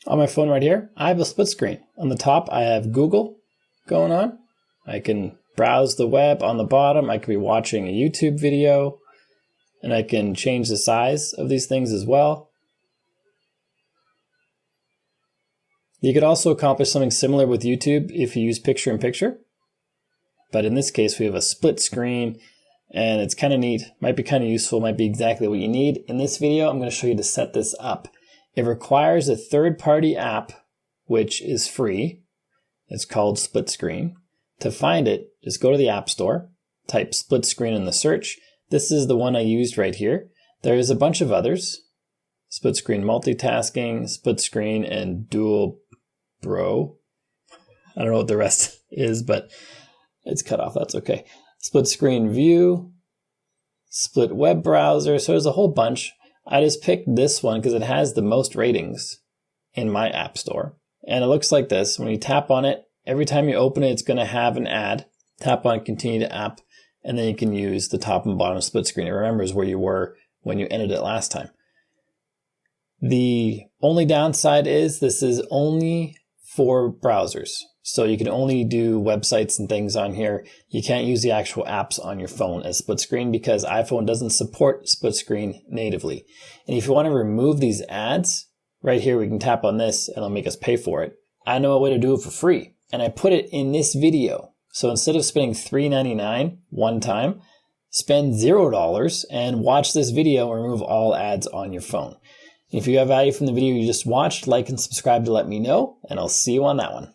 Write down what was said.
On my phone right here, I have a split screen. On the top, I have Google going on. I can browse the web. On the bottom, I could be watching a YouTube video, and I can change the size of these things as well. You could also accomplish something similar with YouTube if you use picture-in-picture. But in this case, we have a split screen, and it's kind of neat. Might be kind of useful, might be exactly what you need. In this video, I'm going to show you to set this up. It requires a third-party app, which is free. It's called Splitcreen. To find it, just go to the App Store, type Splitcreen in the search. This is the one I used right here. There's a bunch of others. Splitcreen multitasking, Splitcreen, and dual bro. I don't know what the rest is, but it's cut off. That's okay. Splitcreen view, split web browser. So there's a whole bunch. I just picked this one because it has the most ratings in my app store. And it looks like this. When you tap on it, every time you open it, it's going to have an ad. Tap on continue to app, and then you can use the top and bottom split screen. It remembers where you were when you ended it last time. The only downside is this is only for browsers. So you can only do websites and things on here. You can't use the actual apps on your phone as split screen because iPhone doesn't support split screen natively. And if you want to remove these ads, right here we can tap on this and it'll make us pay for it. I know a way to do it for free, and I put it in this video. So instead of spending $3.99 one time, spend $0 and watch this video and remove all ads on your phone. If you have value from the video you just watched, like and subscribe to let me know, and I'll see you on that one.